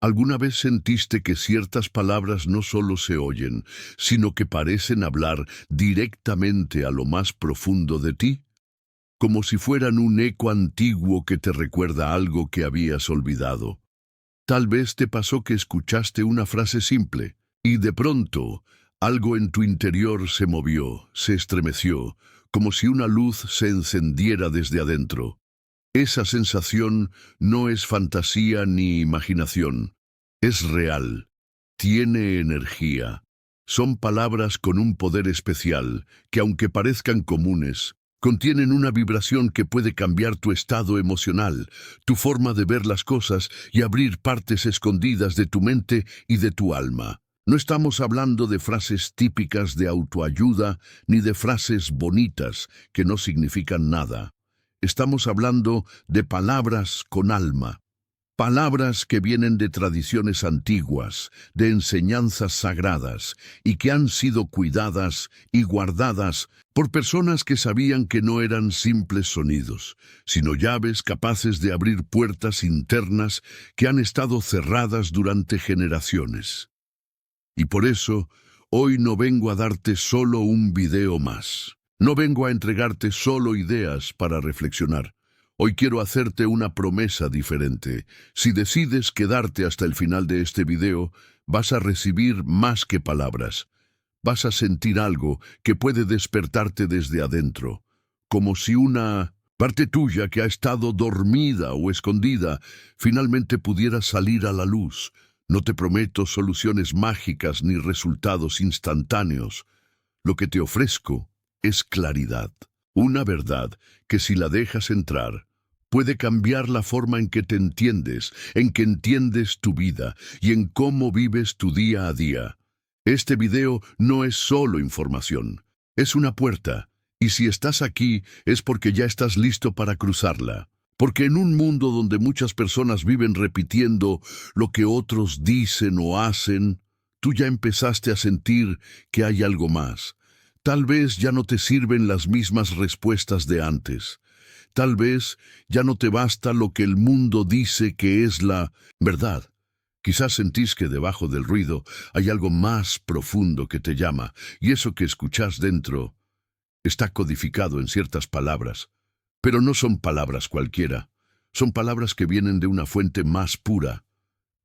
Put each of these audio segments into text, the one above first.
¿Alguna vez sentiste que ciertas palabras no solo se oyen, sino que parecen hablar directamente a lo más profundo de ti? Como si fueran un eco antiguo que te recuerda algo que habías olvidado. Tal vez te pasó que escuchaste una frase simple, y de pronto algo en tu interior se movió, se estremeció, como si una luz se encendiera desde adentro. Esa sensación no es fantasía ni imaginación, es real, tiene energía. Son palabras con un poder especial que, aunque parezcan comunes, contienen una vibración que puede cambiar tu estado emocional, tu forma de ver las cosas y abrir partes escondidas de tu mente y de tu alma. No estamos hablando de frases típicas de autoayuda ni de frases bonitas que no significan nada. Estamos hablando de palabras con alma, palabras que vienen de tradiciones antiguas, de enseñanzas sagradas y que han sido cuidadas y guardadas por personas que sabían que no eran simples sonidos, sino llaves capaces de abrir puertas internas que han estado cerradas durante generaciones. Y por eso, hoy no vengo a darte solo un video más. No vengo a entregarte solo ideas para reflexionar. Hoy quiero hacerte una promesa diferente. Si decides quedarte hasta el final de este video, vas a recibir más que palabras. Vas a sentir algo que puede despertarte desde adentro, como si una parte tuya que ha estado dormida o escondida finalmente pudiera salir a la luz. No te prometo soluciones mágicas ni resultados instantáneos. Lo que te ofrezco es claridad, una verdad que si la dejas entrar, puede cambiar la forma en que te entiendes, en que entiendes tu vida y en cómo vives tu día a día. Este video no es solo información, es una puerta, y si estás aquí es porque ya estás listo para cruzarla. Porque en un mundo donde muchas personas viven repitiendo lo que otros dicen o hacen, tú ya empezaste a sentir que hay algo más. Tal vez ya no te sirven las mismas respuestas de antes. Tal vez ya no te basta lo que el mundo dice que es la verdad. Quizás sentís que debajo del ruido hay algo más profundo que te llama, y eso que escuchás dentro está codificado en ciertas palabras. Pero no son palabras cualquiera, son palabras que vienen de una fuente más pura,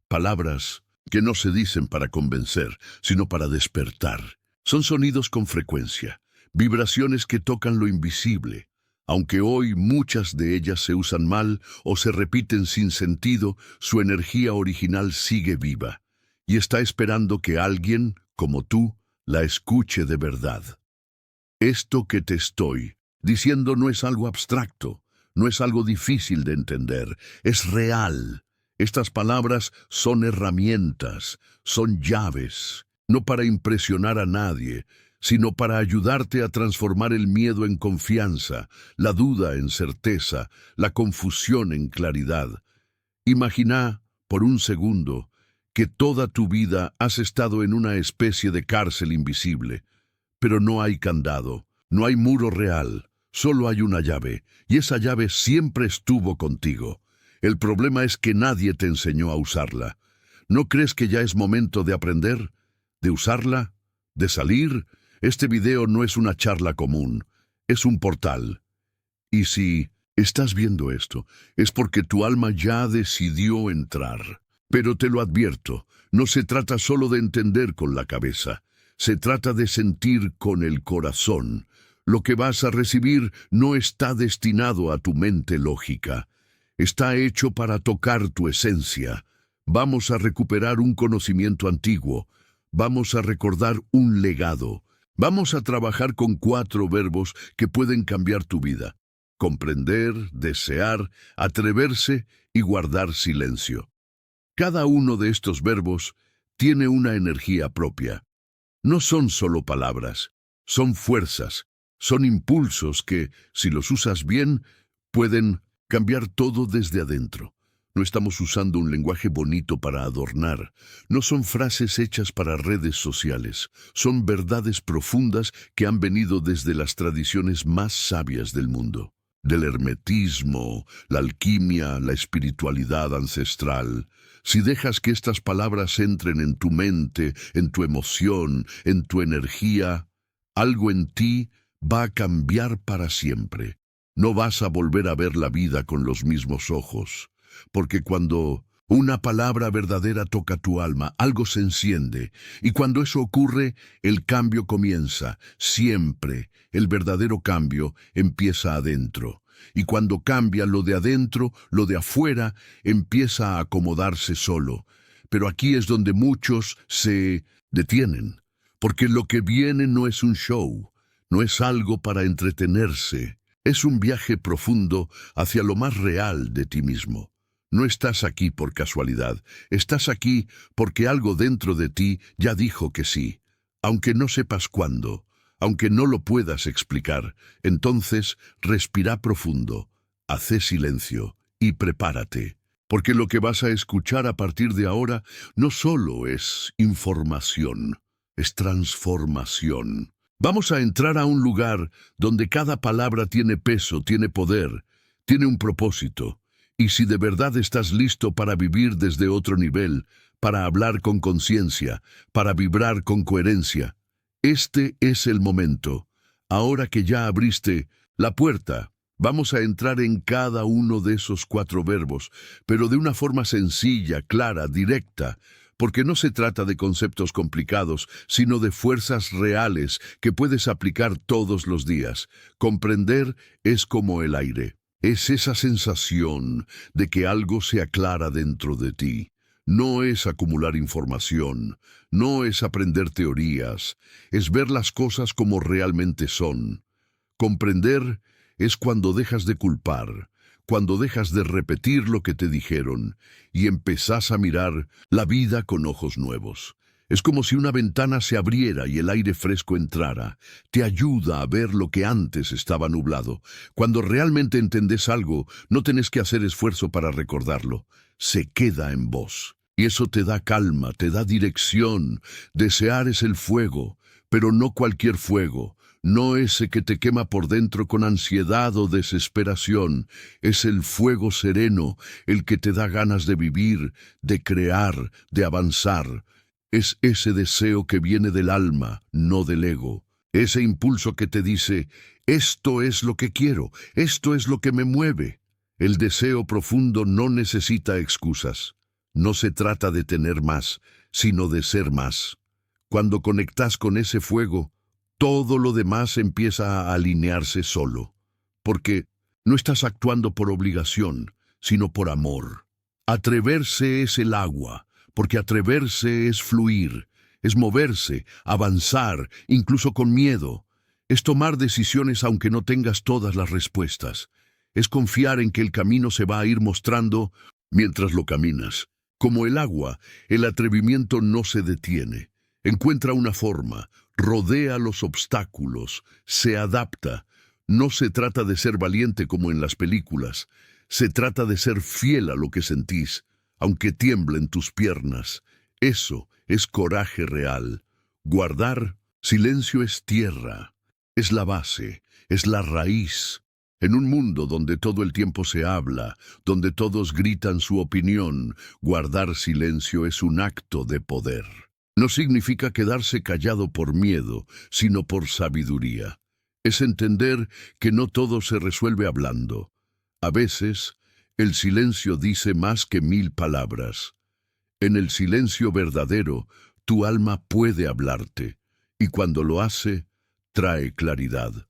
palabras que no se dicen para convencer, sino para despertar. Son sonidos con frecuencia, vibraciones que tocan lo invisible. Aunque hoy muchas de ellas se usan mal o se repiten sin sentido, su energía original sigue viva y está esperando que alguien, como tú, la escuche de verdad. Esto que te estoy diciendo no es algo abstracto, no es algo difícil de entender, es real. Estas palabras son herramientas, son llaves, no para impresionar a nadie, sino para ayudarte a transformar el miedo en confianza, la duda en certeza, la confusión en claridad. Imagina, por un segundo, que toda tu vida has estado en una especie de cárcel invisible, pero no hay candado, no hay muro real, solo hay una llave, y esa llave siempre estuvo contigo. El problema es que nadie te enseñó a usarla. ¿No crees que ya es momento de aprender? ¿De usarla? ¿De salir? Este video no es una charla común, es un portal. Y si estás viendo esto, es porque tu alma ya decidió entrar. Pero te lo advierto, no se trata solo de entender con la cabeza, se trata de sentir con el corazón. Lo que vas a recibir no está destinado a tu mente lógica, está hecho para tocar tu esencia. Vamos a recuperar un conocimiento antiguo, vamos a recordar un legado. Vamos a trabajar con 4 verbos que pueden cambiar tu vida: comprender, desear, atreverse y guardar silencio. Cada uno de estos verbos tiene una energía propia. No son solo palabras, son fuerzas, son impulsos que, si los usas bien, pueden cambiar todo desde adentro. No estamos usando un lenguaje bonito para adornar. No son frases hechas para redes sociales. Son verdades profundas que han venido desde las tradiciones más sabias del mundo. del hermetismo, la alquimia, la espiritualidad ancestral. Si dejas que estas palabras entren en tu mente, en tu emoción, en tu energía, algo en ti va a cambiar para siempre. No vas a volver a ver la vida con los mismos ojos, porque cuando una palabra verdadera toca tu alma, algo se enciende, y cuando eso ocurre, el cambio comienza. Siempre el verdadero cambio empieza adentro. Y cuando cambia lo de adentro, lo de afuera empieza a acomodarse solo. Pero aquí es donde muchos se detienen, porque lo que viene no es un show, no es algo para entretenerse, es un viaje profundo hacia lo más real de ti mismo. No estás aquí por casualidad, estás aquí porque algo dentro de ti ya dijo que sí, aunque no sepas cuándo, aunque no lo puedas explicar. Entonces respira profundo, haz silencio y prepárate, porque lo que vas a escuchar a partir de ahora no solo es información, es transformación. Vamos a entrar a un lugar donde cada palabra tiene peso, tiene poder, tiene un propósito. Y si de verdad estás listo para vivir desde otro nivel, para hablar con conciencia, para vibrar con coherencia, este es el momento. Ahora que ya abriste la puerta, vamos a entrar en cada uno de esos 4 verbos, pero de una forma sencilla, clara, directa, porque no se trata de conceptos complicados, sino de fuerzas reales que puedes aplicar todos los días. Comprender es como el aire. Es esa sensación de que algo se aclara dentro de ti. No es acumular información, no es aprender teorías, es ver las cosas como realmente son. Comprender es cuando dejas de culpar, cuando dejas de repetir lo que te dijeron y empezás a mirar la vida con ojos nuevos. Es como si una ventana se abriera y el aire fresco entrara. Te ayuda a ver lo que antes estaba nublado. Cuando realmente entendés algo, no tenés que hacer esfuerzo para recordarlo. Se queda en vos. Y eso te da calma, te da dirección. Desear es el fuego, pero no cualquier fuego. No ese que te quema por dentro con ansiedad o desesperación. Es el fuego sereno, el que te da ganas de vivir, de crear, de avanzar. Es ese deseo que viene del alma, no del ego. Ese impulso que te dice, esto es lo que quiero, esto es lo que me mueve. El deseo profundo no necesita excusas. No se trata de tener más, sino de ser más. Cuando conectas con ese fuego, todo lo demás empieza a alinearse solo. Porque no estás actuando por obligación, sino por amor. Atreverse es el agua. Porque atreverse es fluir, es moverse, avanzar, incluso con miedo. Es tomar decisiones aunque no tengas todas las respuestas. Es confiar en que el camino se va a ir mostrando mientras lo caminas. Como el agua, el atrevimiento no se detiene. Encuentra una forma, rodea los obstáculos, se adapta. No se trata de ser valiente como en las películas. Se trata de ser fiel a lo que sentís, aunque tiemblen tus piernas. Eso es coraje real. Guardar silencio es tierra, es la base, es la raíz. En un mundo donde todo el tiempo se habla, donde todos gritan su opinión, guardar silencio es un acto de poder. No significa quedarse callado por miedo, sino por sabiduría. Es entender que no todo se resuelve hablando. A veces, el silencio dice más que 1000 palabras. En el silencio verdadero, tu alma puede hablarte, y cuando lo hace, trae claridad.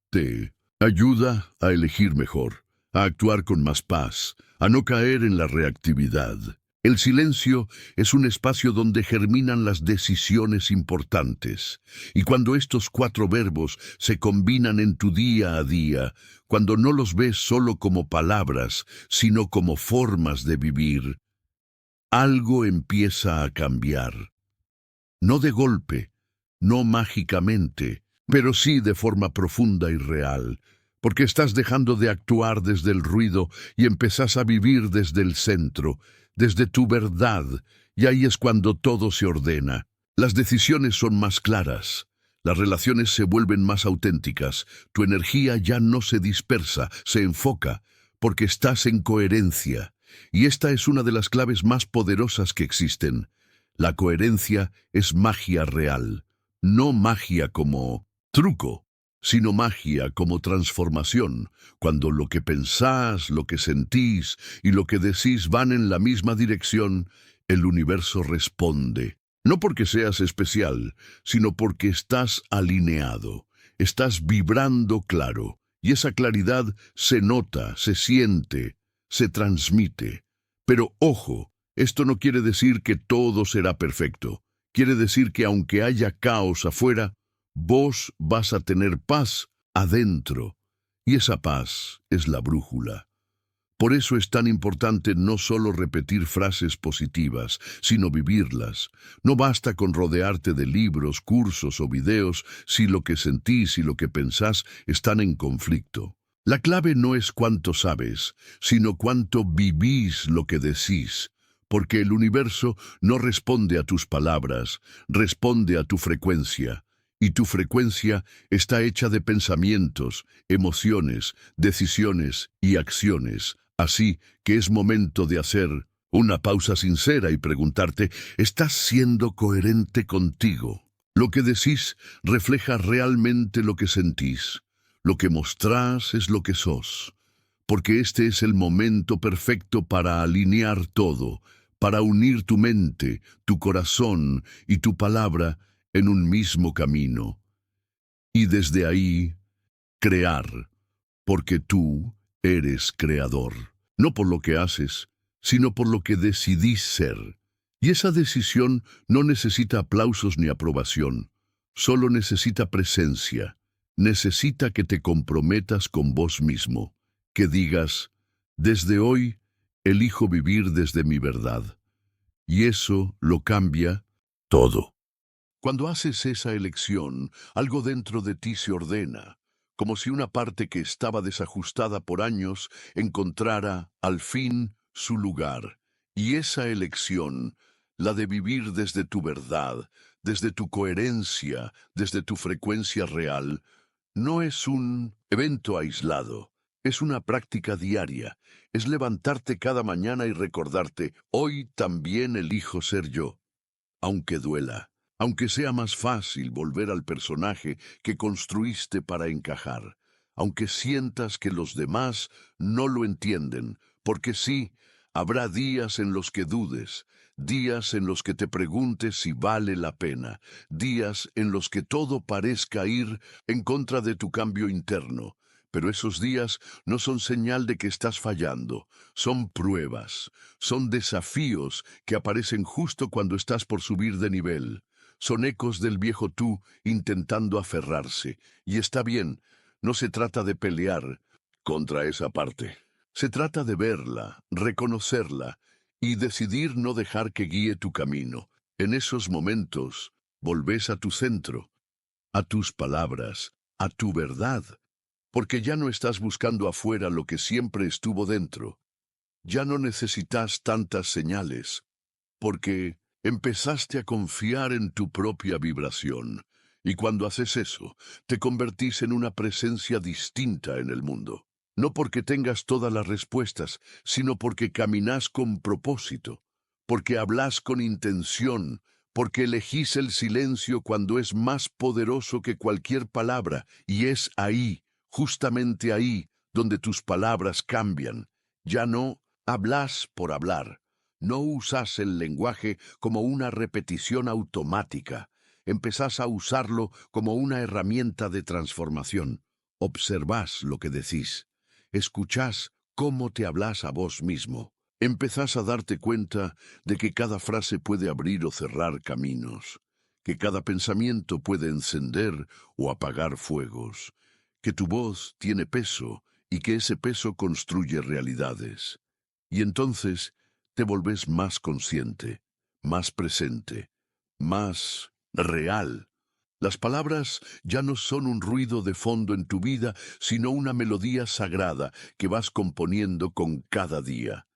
Te ayuda a elegir mejor, a actuar con más paz, a no caer en la reactividad. El silencio es un espacio donde germinan las decisiones importantes. Y cuando estos 4 verbos se combinan en tu día a día, cuando no los ves solo como palabras, sino como formas de vivir, algo empieza a cambiar. No de golpe, no mágicamente, pero sí de forma profunda y real, porque estás dejando de actuar desde el ruido y empezás a vivir desde el centro, desde tu verdad, y ahí es cuando todo se ordena. Las decisiones son más claras, Las relaciones se vuelven más auténticas, tu energía ya no se dispersa, se enfoca, porque estás en coherencia. Y esta es una de las claves más poderosas que existen. La coherencia es magia real, no magia como truco, sino magia como transformación, cuando lo que pensás, lo que sentís y lo que decís van en la misma dirección, el universo responde. No porque seas especial, sino porque estás alineado, estás vibrando claro, y esa claridad se nota, se siente, se transmite. Pero ojo, esto no quiere decir que todo será perfecto. Quiere decir que aunque haya caos afuera, vos vas a tener paz adentro, y esa paz es la brújula. Por eso es tan importante no solo repetir frases positivas, sino vivirlas. No basta con rodearte de libros, cursos o videos si lo que sentís y lo que pensás están en conflicto. La clave no es cuánto sabes, sino cuánto vivís lo que decís, porque el universo no responde a tus palabras, responde a tu frecuencia. Y tu frecuencia está hecha de pensamientos, emociones, decisiones y acciones. Así que es momento de hacer una pausa sincera y preguntarte, ¿estás siendo coherente contigo? Lo que decís refleja realmente lo que sentís. Lo que mostrás es lo que sos. Porque este es el momento perfecto para alinear todo, para unir tu mente, tu corazón y tu palabra en un mismo camino. Y desde ahí, crear, porque tú eres creador. No por lo que haces, sino por lo que decidís ser. Y esa decisión no necesita aplausos ni aprobación, solo necesita presencia. Necesita que te comprometas con vos mismo, que digas, desde hoy, elijo vivir desde mi verdad. Y eso lo cambia todo. Cuando haces esa elección, algo dentro de ti se ordena, como si una parte que estaba desajustada por años encontrara, al fin, su lugar. Y esa elección, la de vivir desde tu verdad, desde tu coherencia, desde tu frecuencia real, no es un evento aislado, es una práctica diaria, es levantarte cada mañana y recordarte, hoy también elijo ser yo, aunque duela. Aunque sea más fácil volver al personaje que construiste para encajar, aunque sientas que los demás no lo entienden, porque sí, habrá días en los que dudes, días en los que te preguntes si vale la pena, días en los que todo parezca ir en contra de tu cambio interno. Pero esos días no son señal de que estás fallando, son pruebas, son desafíos que aparecen justo cuando estás por subir de nivel. Son ecos del viejo tú intentando aferrarse. Y está bien, no se trata de pelear contra esa parte. Se trata de verla, reconocerla y decidir no dejar que guíe tu camino. En esos momentos, volvés a tu centro, a tus palabras, a tu verdad, porque ya no estás buscando afuera lo que siempre estuvo dentro. Ya no necesitas tantas señales, porque empezaste a confiar en tu propia vibración, y cuando haces eso, te convertís en una presencia distinta en el mundo. No porque tengas todas las respuestas, sino porque caminás con propósito, porque hablas con intención, porque elegís el silencio cuando es más poderoso que cualquier palabra, y es ahí, justamente ahí, donde tus palabras cambian. Ya no hablas por hablar. No usás el lenguaje como una repetición automática. Empezás a usarlo como una herramienta de transformación. Observás lo que decís. Escuchás cómo te hablas a vos mismo. Empezás a darte cuenta de que cada frase puede abrir o cerrar caminos, que cada pensamiento puede encender o apagar fuegos, que tu voz tiene peso y que ese peso construye realidades. Y entonces te volvés más consciente, más presente, más real. Las palabras ya no son un ruido de fondo en tu vida, sino una melodía sagrada que vas componiendo con cada día.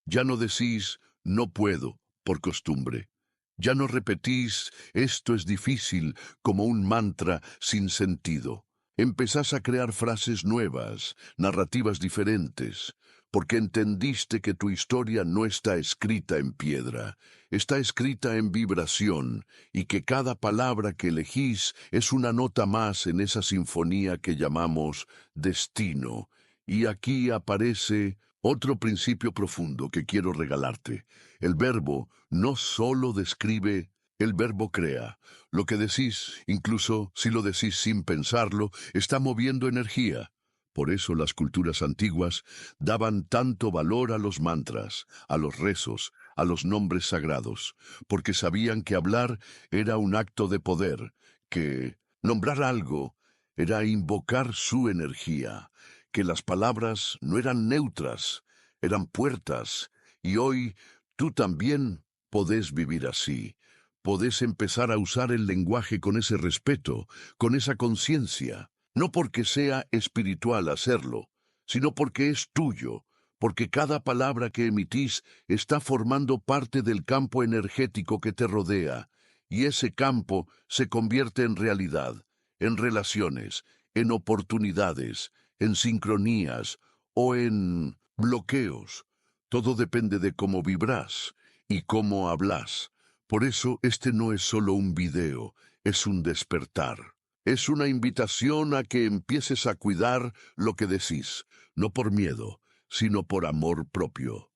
Ya no decís no puedo por costumbre. Ya no repetís «esto es difícil» como un mantra sin sentido. Empezás a crear frases nuevas, narrativas diferentes, porque entendiste que tu historia no está escrita en piedra, está escrita en vibración, y que cada palabra que elegís es una nota más en esa sinfonía que llamamos destino. Y aquí aparece otro principio profundo que quiero regalarte. El verbo no solo describe, el verbo crea. Lo que decís, incluso si lo decís sin pensarlo, está moviendo energía. Por eso las culturas antiguas daban tanto valor a los mantras, a los rezos, a los nombres sagrados, porque sabían que hablar era un acto de poder, que nombrar algo era invocar su energía, que las palabras no eran neutras, eran puertas, y hoy tú también podés vivir así. Podés empezar a usar el lenguaje con ese respeto, con esa conciencia, no porque sea espiritual hacerlo, sino porque es tuyo, porque cada palabra que emitís está formando parte del campo energético que te rodea, y ese campo se convierte en realidad, en relaciones, en oportunidades, en sincronías o en bloqueos. Todo depende de cómo vibrás y cómo hablas. Por eso este no es solo un video, es un despertar. Es una invitación a que empieces a cuidar lo que decís, no por miedo, sino por amor propio.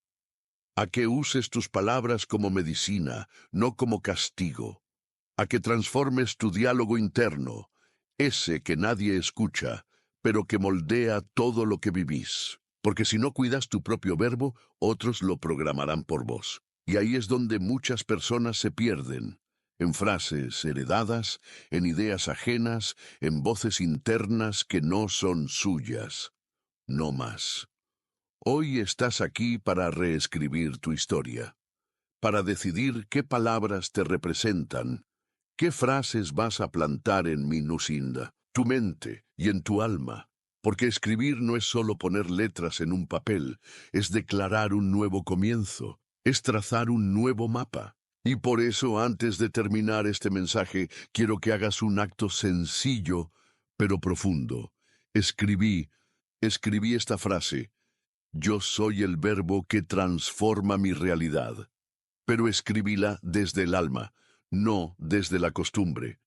A que uses tus palabras como medicina, no como castigo. A que transformes tu diálogo interno, ese que nadie escucha, pero que moldea todo lo que vivís. Porque si no cuidas tu propio verbo, otros lo programarán por vos. Y ahí es donde muchas personas se pierden, en frases heredadas, en ideas ajenas, en voces internas que no son suyas. No más. Hoy estás aquí para reescribir tu historia, para decidir qué palabras te representan, qué frases vas a plantar en Minusinda, tu mente y en tu alma. Porque escribir no es solo poner letras en un papel, es declarar un nuevo comienzo, es trazar un nuevo mapa. Y por eso, antes de terminar este mensaje, quiero que hagas un acto sencillo, pero profundo. Escribí esta frase: yo soy el verbo que transforma mi realidad. Pero escribíla desde el alma, no desde la costumbre,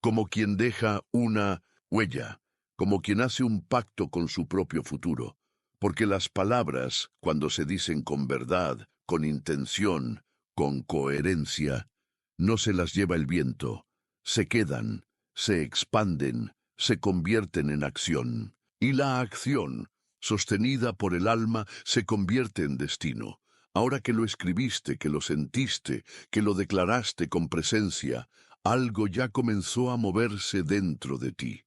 como quien deja una huella, como quien hace un pacto con su propio futuro. Porque las palabras, cuando se dicen con verdad, con intención, con coherencia, no se las lleva el viento, se quedan, se expanden, se convierten en acción. Y la acción, sostenida por el alma, se convierte en destino. Ahora que lo escribiste, que lo sentiste, que lo declaraste con presencia, algo ya comenzó a moverse dentro de ti.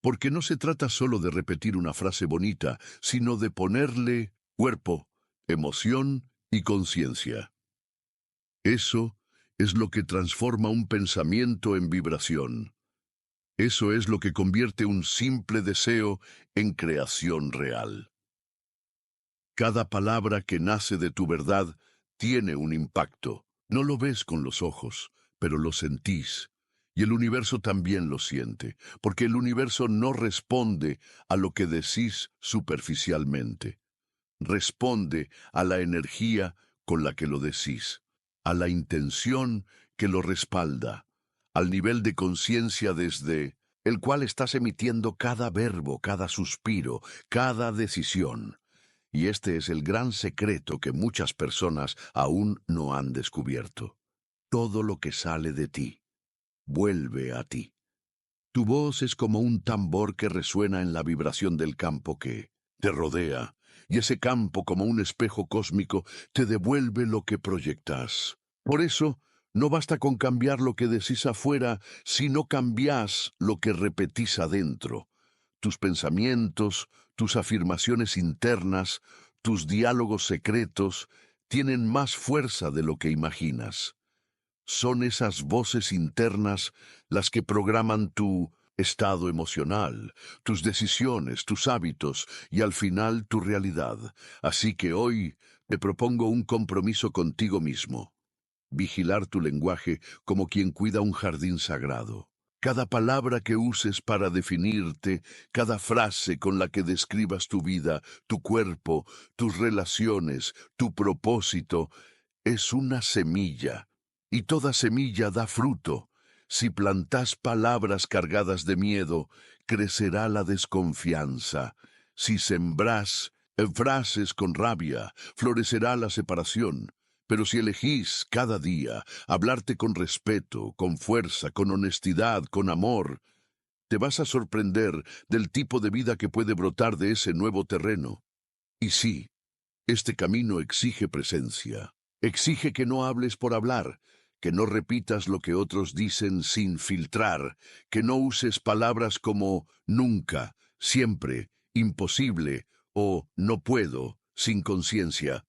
Porque no se trata solo de repetir una frase bonita, sino de ponerle cuerpo, emoción y conciencia. Eso es lo que transforma un pensamiento en vibración. Eso es lo que convierte un simple deseo en creación real. Cada palabra que nace de tu verdad tiene un impacto. No lo ves con los ojos, pero lo sentís. Y el universo también lo siente, porque el universo no responde a lo que decís superficialmente. Responde a la energía con la que lo decís, a la intención que lo respalda, al nivel de conciencia desde el cual estás emitiendo cada verbo, cada suspiro, cada decisión. Y este es el gran secreto que muchas personas aún no han descubierto. Todo lo que sale de ti vuelve a ti. Tu voz es como un tambor que resuena en la vibración del campo que te rodea, y ese campo, como un espejo cósmico, te devuelve lo que proyectas. Por eso, no basta con cambiar lo que decís afuera, sino cambiás lo que repetís adentro. Tus pensamientos, tus afirmaciones internas, tus diálogos secretos, tienen más fuerza de lo que imaginas. Son esas voces internas las que programan tu estado emocional, tus decisiones, tus hábitos y al final tu realidad. Así que hoy te propongo un compromiso contigo mismo. Vigilar tu lenguaje como quien cuida un jardín sagrado. Cada palabra que uses para definirte, cada frase con la que describas tu vida, tu cuerpo, tus relaciones, tu propósito, es una semilla. Y toda semilla da fruto. Si plantas palabras cargadas de miedo, crecerá la desconfianza. Si sembrás frases con rabia, florecerá la separación. Pero si elegís cada día hablarte con respeto, con fuerza, con honestidad, con amor, te vas a sorprender del tipo de vida que puede brotar de ese nuevo terreno. Y sí, este camino exige presencia. Exige que no hables por hablar, que no repitas lo que otros dicen sin filtrar, que no uses palabras como nunca, siempre, imposible o no puedo, sin conciencia.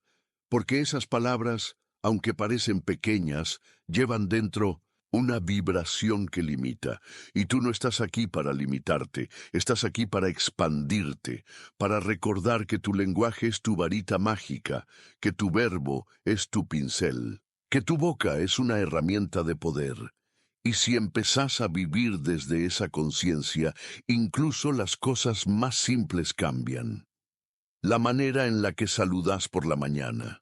Porque esas palabras, aunque parecen pequeñas, llevan dentro una vibración que limita. Y tú no estás aquí para limitarte, estás aquí para expandirte, para recordar que tu lenguaje es tu varita mágica, que tu verbo es tu pincel, que tu boca es una herramienta de poder. Y si empezás a vivir desde esa conciencia, incluso las cosas más simples cambian. La manera en la que saludas por la mañana.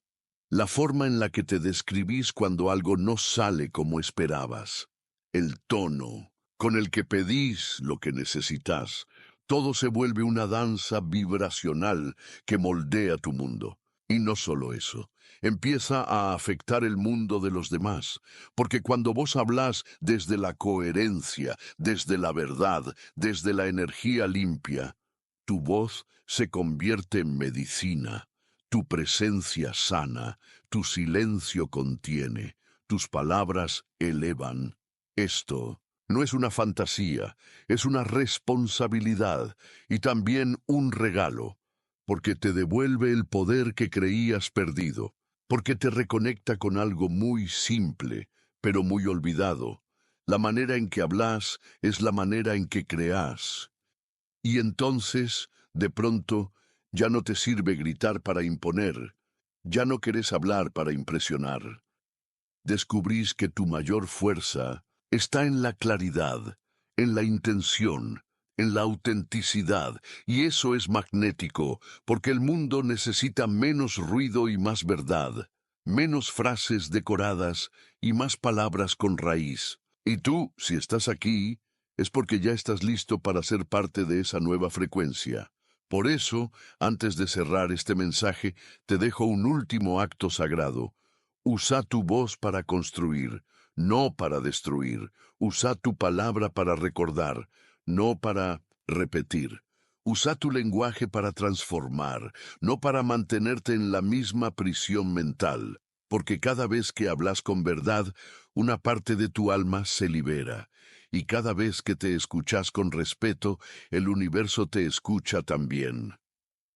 La forma en la que te describís cuando algo no sale como esperabas. El tono con el que pedís lo que necesitas. Todo se vuelve una danza vibracional que moldea tu mundo. Y no solo eso, empieza a afectar el mundo de los demás, porque cuando vos hablás desde la coherencia, desde la verdad, desde la energía limpia, tu voz se convierte en medicina, tu presencia sana, tu silencio contiene, tus palabras elevan. Esto no es una fantasía, es una responsabilidad y también un regalo, porque te devuelve el poder que creías perdido, porque te reconecta con algo muy simple, pero muy olvidado. La manera en que hablas es la manera en que creás. Y entonces, de pronto, ya no te sirve gritar para imponer, ya no querés hablar para impresionar. Descubrís que tu mayor fuerza está en la claridad, en la intención, en la autenticidad, y eso es magnético, porque el mundo necesita menos ruido y más verdad, menos frases decoradas y más palabras con raíz. Y tú, si estás aquí, es porque ya estás listo para ser parte de esa nueva frecuencia. Por eso, antes de cerrar este mensaje, te dejo un último acto sagrado. Usa tu voz para construir, no para destruir. Usa tu palabra para recordar, no para repetir. Usa tu lenguaje para transformar, no para mantenerte en la misma prisión mental. Porque cada vez que hablas con verdad, una parte de tu alma se libera. Y cada vez que te escuchas con respeto, el universo te escucha también.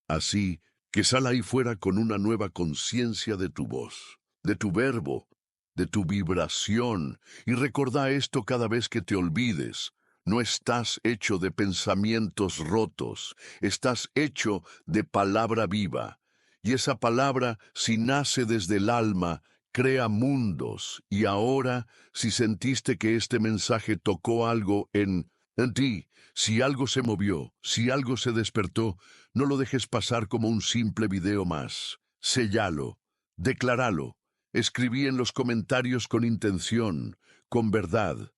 Así que sal ahí fuera con una nueva conciencia de tu voz, de tu verbo, de tu vibración, y recordá esto cada vez que te olvides. No estás hecho de pensamientos rotos, estás hecho de palabra viva. Y esa palabra, si nace desde el alma, crea mundos. Y ahora, si sentiste que este mensaje tocó algo en ti, si algo se movió, si algo se despertó, no lo dejes pasar como un simple video más. Séllalo, decláralo. Escribí en los comentarios con intención, con verdad.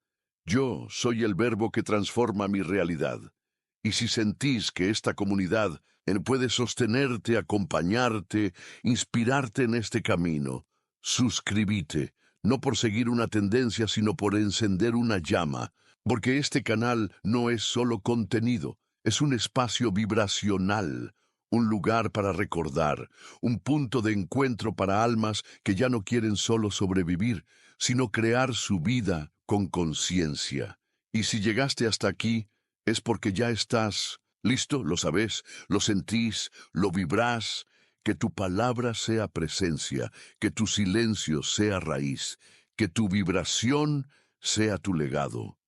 Yo soy el verbo que transforma mi realidad. Y si sentís que esta comunidad puede sostenerte, acompañarte, inspirarte en este camino, suscríbete, no por seguir una tendencia, sino por encender una llama, porque este canal no es solo contenido, es un espacio vibracional, un lugar para recordar, un punto de encuentro para almas que ya no quieren solo sobrevivir, sino crear su vida con conciencia. Y si llegaste hasta aquí, es porque ya estás listo, lo sabés, lo sentís, lo vibrás. Que tu palabra sea presencia, que tu silencio sea raíz, que tu vibración sea tu legado.